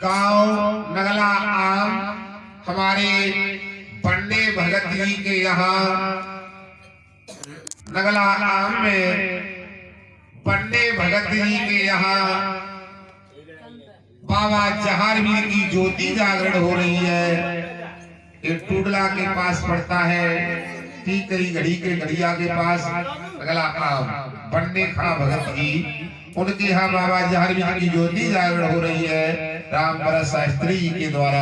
गांव नगला आम हमारे बन्ने भगत जी के यहाँ नगला आम में बन्ने भगत जी के यहाँ बाबा जहारवीर की ज्योति जागरण हो रही है। ये टूडला के पास पड़ता है, ठीक कई घड़ी के घड़िया के पास नगला आम बन्ने खा भगत जी, उनके यहाँ बाबा जहारवीर की ज्योति जागरण हो रही है राम भरत शास्त्री जी के द्वारा।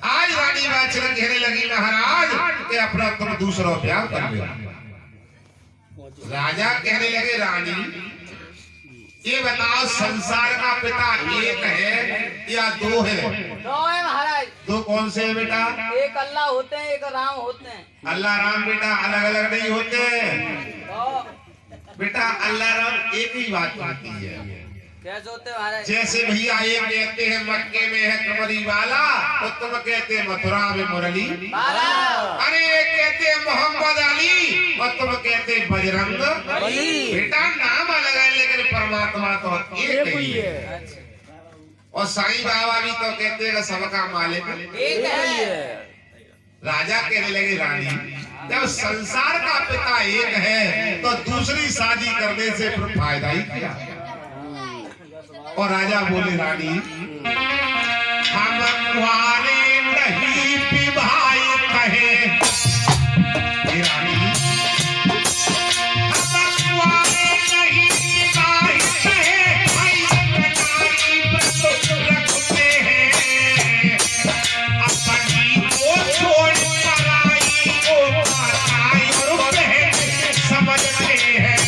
आज रानी बादशाह कहने लगी महाराज के अपना तुम दूसरा ब्याह कर लो। राजा कहने लगे रानी ये बताओ संसार का पिता एक है या दो है? दो है महाराज। दो कौन से है बेटा? एक अल्लाह होते हैं, एक राम होते हैं। अल्लाह राम बेटा अलग अलग नहीं होते तो बेटा, अल्लाह राम एक ही बात होती है। कैसे होते हैं महाराज? जैसे भैया एक कहते हैं मक्के में है कमरी वाला तो तुम कहते हैं मथुरा में मुरली वाला। अरे एक कहते हैं मोहम्मद अली और तुम कहते हैं बजरंग बली। बेटा नाम अलग है लेकिन परमात्मा तो एक ही है। और साईं बाबा भी तो कहते हैं सबका मालिक एक है। राजा कहने लगे रानी जब संसार का पिता एक है तो दूसरी शादी करने से फिर फायदा ही क्या? और राजा बोले रानी हम कुंवारे नहीं विवाह कहे रानी, हम कुंवारे नहीं विवाह कहे रखते हैं अपनी को छोड़ पराई को पराई और बहन समझते हैं।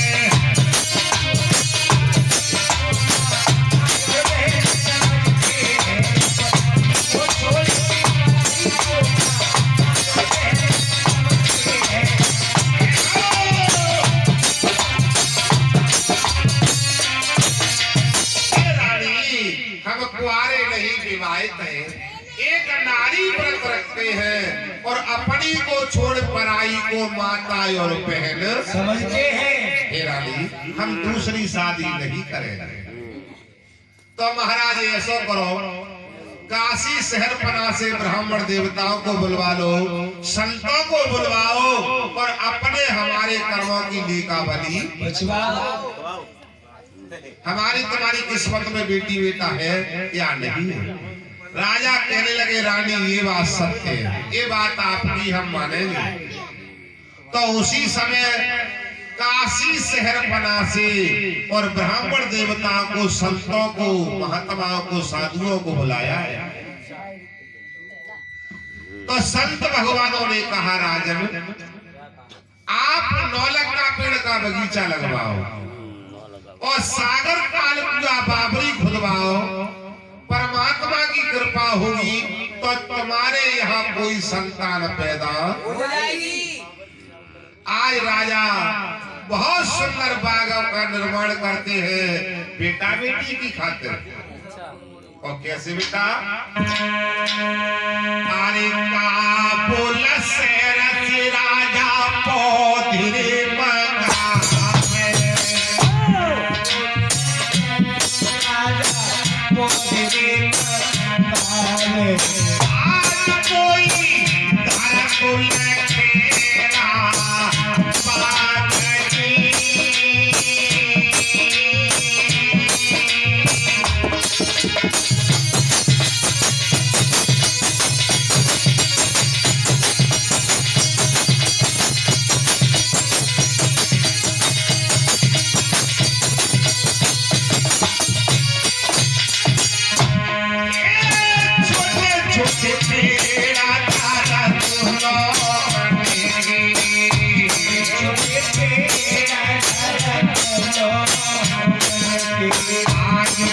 हम कुंवारे नहीं विवाहित हैं, एक नारी व्रत रखते हैं और अपनी को छोड़ पराई को माता और बहन समझते हैं। हे रानी हम दूसरी शादी नहीं करेंगे। तो महाराज ऐसा करो काशी शहर पना से ब्राह्मण देवताओं को बुलवा लो, संतों को बुलवाओ और अपने हमारे कर्मों की लेखा बली बचवाओ। हमारी तुम्हारी किस्मत में बेटी बेटा है या नहीं है? राजा कहने लगे रानी ये बात सत्य है, ये बात आपकी हम मानेंगे। तो उसी समय काशी शहर बना से और ब्राह्मण देवताओं को संतों को महात्माओं को साधुओं को बुलाया है। तो संत भगवानों ने कहा राजन आप नौलख का पेड़ का बगीचा लगवाओ और सागर काल पूजा बाबरी खुदवाओ, परमात्मा की कृपा होगी तो तुम्हारे यहाँ कोई संतान पैदा हो जाएगी। आज राजा बहुत सुंदर बागों का निर्माण करते हैं बेटा बेटी की खातिर। और कैसे बेटा? अरे का बोल से राजा पौधे मंगा आज कोई धारा को लखेरा बात की।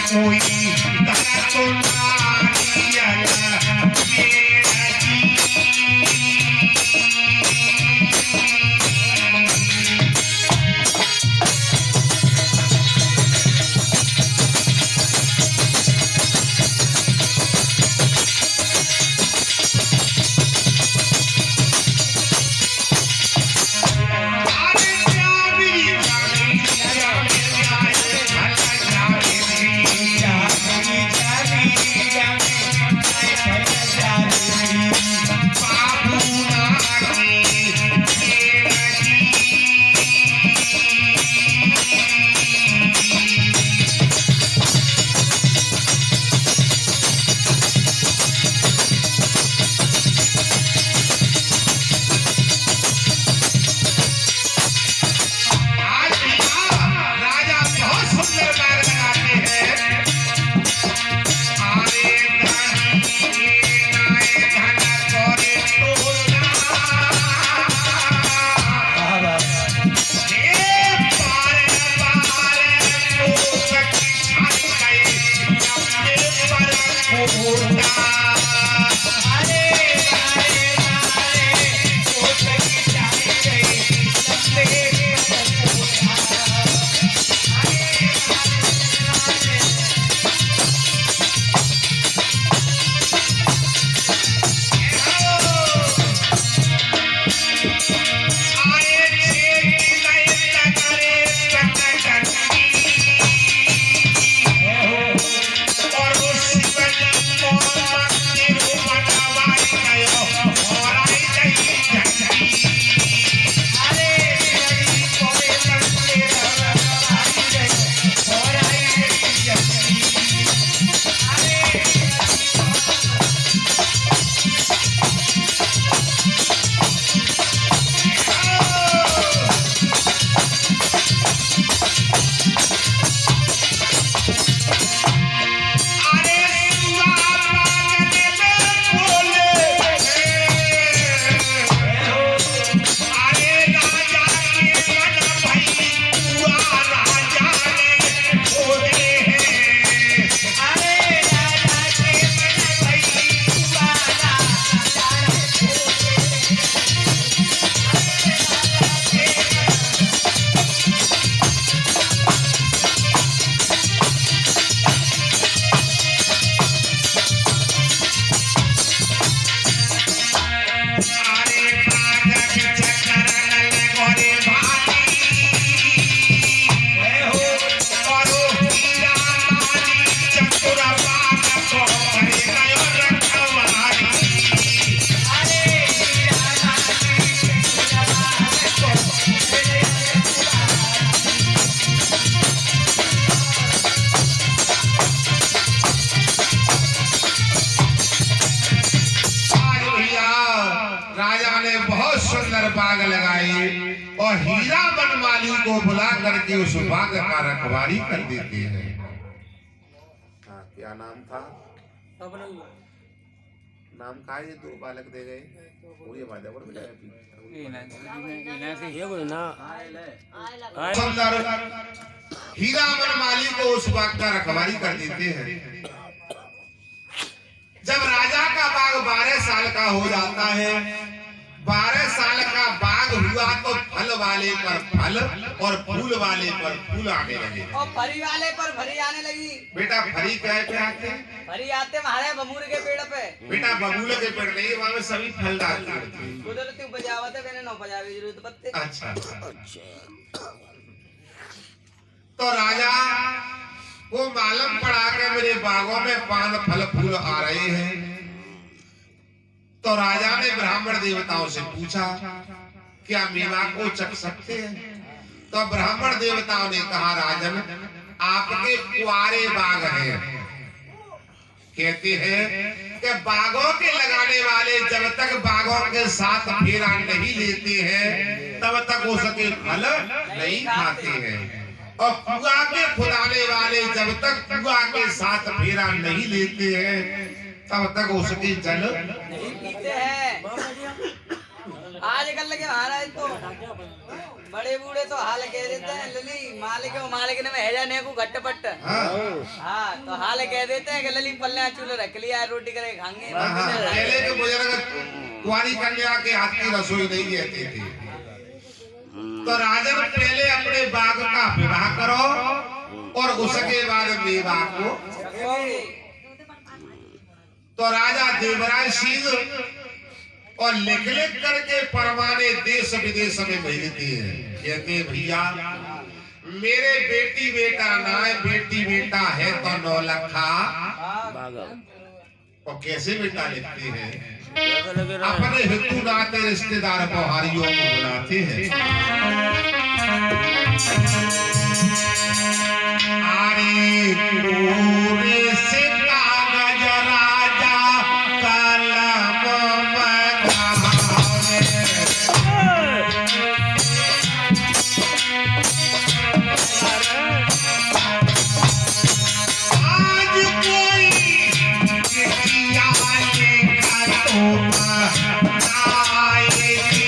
कोई बाग लगाए और हीरा बनमाली को बुला करके उस बाग का रखवाली कर देते हैं। क्या नाम था? नाम का ये दो बालक दे गए हीरा बनमाली को उस बाग का रखवाली कर देते हैं। जब राजा का बाग 12 साल का हो जाता है, 12 साल का बाग हुआ तो फल वाले पर फल और फूल वाले पर फूल आने लगे और फरी वाले पर फरी आने लगी। बेटा फरी क्या पे आते? फरी आते हमारे बबूल के पेड़ पे। बेटा बबूल के पेड़ नहीं, वहाँ सभी फलदार थे। कुदरती उपजावत है, मैंने न उपजावे जरूरत पत्ते। अच्छा तो राजा वो मालूम पड़ा के मेरे बागों में पान फल फूल आ रहे हैं। तो राजा ने ब्राह्मण देवताओं से पूछा क्या मेवा को चख सकते हैं? तो ब्राह्मण देवताओं ने कहा राजन आपके कुआरे बाग हैं। कहते हैं कि बागों के लगाने वाले जब तक बागों के साथ फेरा नहीं लेते हैं तब तक हो सके फल नहीं खाते हैं, और कुआ के खुदाने वाले जब तक कुआ के साथ फेरा नहीं लेते हैं तब तक हो सके जल नहीं पीते हैं। आजकल के महाराज तो बड़े बूढ़े तो हाल कह देते हैं लली मालिक ने हैजा ने को घट्टपट्ट। हाँ तो हाल कह देते हैं कि लली पल्ले चूल्हे रख लिया रोटी करे खाएंगे। पहले के बुजुर्ग कुंवारी कन्या के हाथ की रसोई नहीं कहते थे। तो राजन पहले अपने बाग का विवाह करो और उसके बाद मेवा को। तो राजा देवराज सिंह और लिख लिख करके परवाने देश विदेश में भेजते हैं। कहते भैया मेरे बेटी बेटा ना है, बेटी बेटा है तो 9 लखा। और कैसे बेटा लिखते हैं? अपने हिंदू नाते रिश्तेदार बहारियों को बुलाते हैं। आरे पूरे से कागज राजा कलम मंगावे। आज कोई चिट्ठियां लिखा तो आएगी।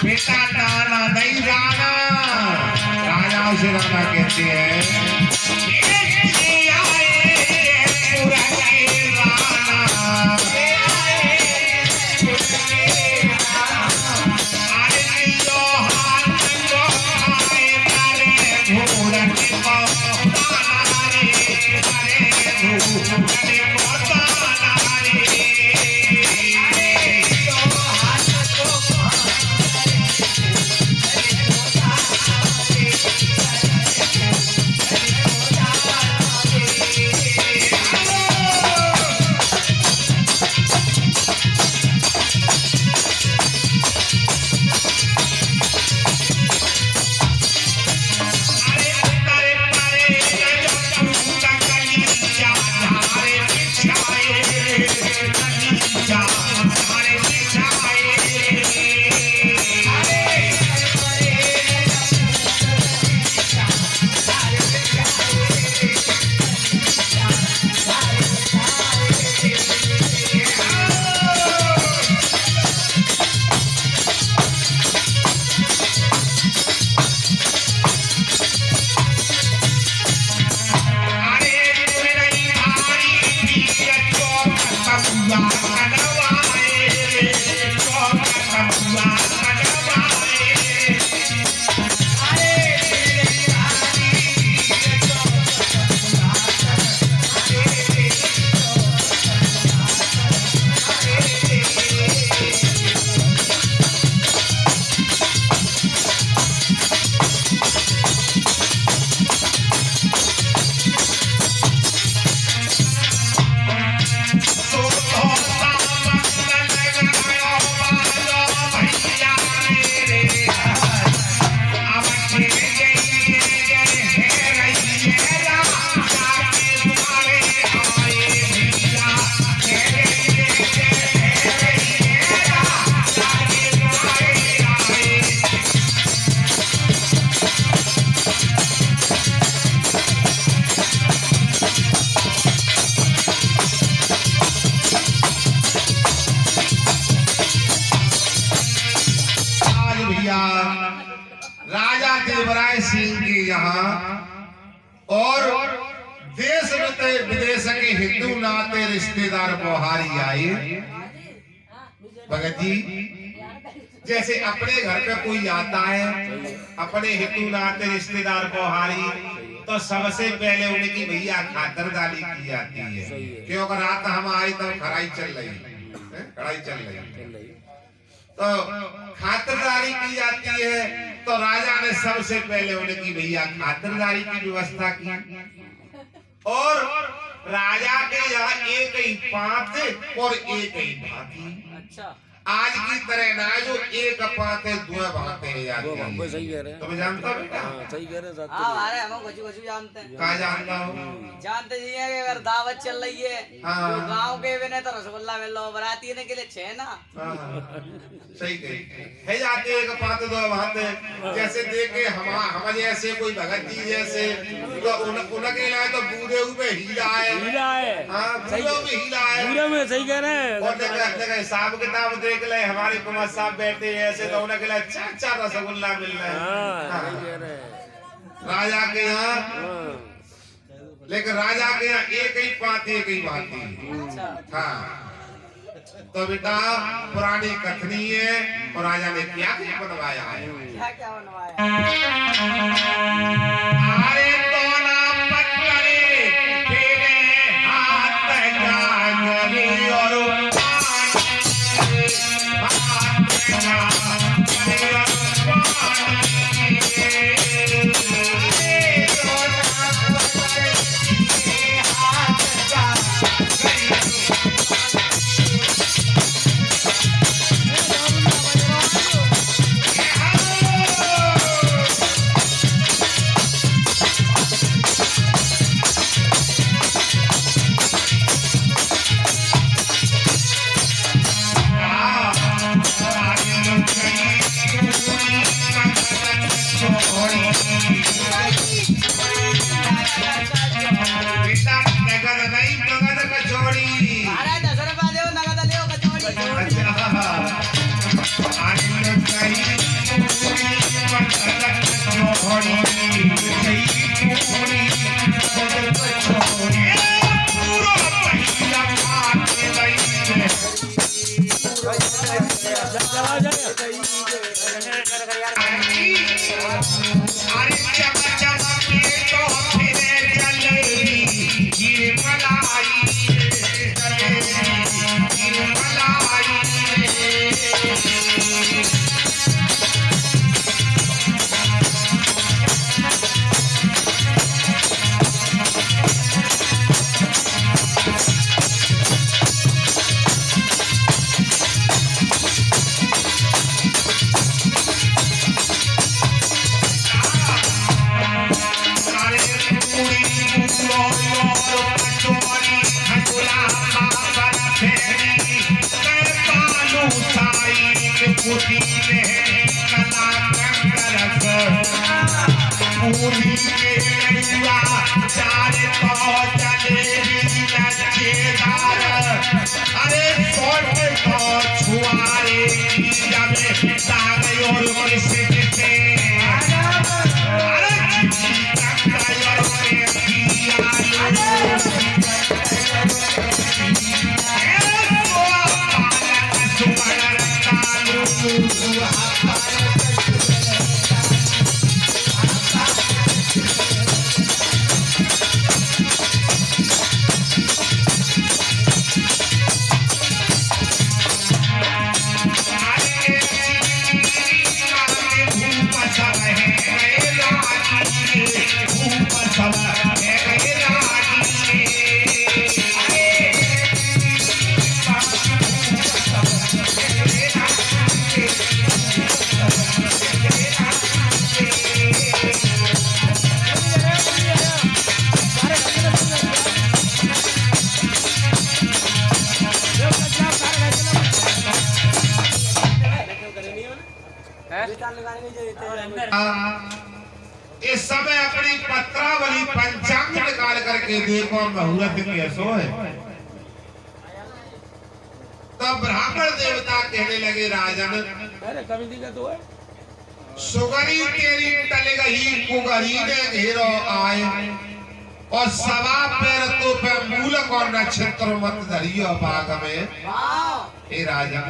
बेटा नाना नहीं राना, राजा उसे राना कहते हैं। राजा देवराय सिंह के यहाँ और देश विदेश के हिंदू नाते रिश्तेदार बोहारी आए। भगत जी जैसे अपने घर पे कोई आता है, अपने हिंदू नाते रिश्तेदार बोहारी, तो सबसे पहले उनकी भैया खातिरदारी की जाती है। क्योंकि रात हम आए तो खराई चल रही, तो खातिरदारी की जाती है। तो राजा ने सबसे पहले उनकी भैया खातिरदारी की व्यवस्था की। और राजा के यहाँ एक ही पात और एक ही भांति। अच्छा आज की तरह ना जो एक पात है दो भाते हैं जाती वो है। सही कह रहे हैं। तुम्हें जानता बेटा? हाँ सही कह रहे हैं हाँ हमारे हम कुछ कुछ जानते हैं। कहाँ जानता हूँ? जानते जी है कि अगर दावत चल रही है हाँ। तो गांव के बने तो रसगुल्ला मिल लो बराती ने के लिए छे ना। सही कही है जाते एक पात दो भाते। जैसे देखे हम जैसे कोई भगत जी जैसे तो उनके लिए तो बूढ़े हुए हीरा है। हीरा है। हाँ बूढ़े में हीरा है। पूरे में सही कह रहे हैं। और जगह हिसाब किताब देख ले हमारे कुमार साहब बैठे हैं ऐसे तो उनके लिए अच्छा रसगुल्ला मिल रहा है। हाँ सही कह रहे हैं। राजा के यहाँ हाँ। लेकिन राजा के यहाँ एक ही बात ही। अच्छा हाँ तो बेटा पुरानी कथनी है और राजा ने क्या क्या बनवाया है। क्या बनवाया? अरे तो ना पत्थरे तेरे हाथ जागरी और इस समय अपनी पत्रावली पंचांग निकाल करके देखो मुहूर्त कैसो है। तब ब्राह्मण देवता कहने लगे राजन तो है सुगरी तेरी टल गई कुगरी ने घेरो आए और सवा पैर तो पे मूलक और नक्षत्र मत धरियो बाग में। हे राजन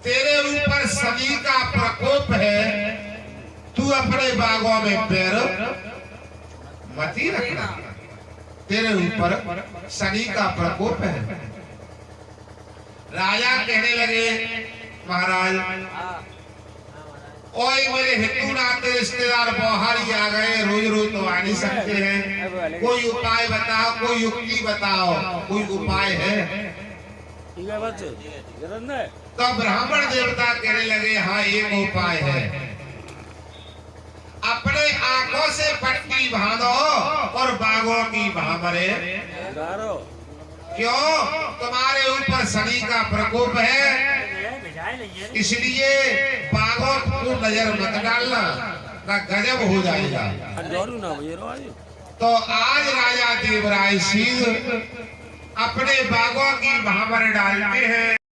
तेरे ऊपर शनि का प्रकोप है, तू अपने बागों में पैर मत ही रखना, तेरे ऊपर शनि का प्रकोप है। राजा कहने लगे महाराज ओए मेरे हिंदू नाते रिश्तेदार बाहर ही आ गए, रोज रोज तो आ नहीं सकते हैं, कोई उपाय बताओ, कोई युक्ति बताओ, कोई उपाय है? ठीक है बच्चे गरम है। तो ब्राह्मण देवता कहने लगे हाँ एक उपाय है, अपने आंखों से पट्टी बांधो और बाघों की भामरे। गारो क्यों? तुम्हारे ऊपर शनि का प्रकोप है, इसलिए बाघों को नजर मत डालना, ना गजब हो जाएगा। जोरू ना भैया रो आज। तो आज राजा देवराय सिंह अपने बाघों की भामर डालते हैं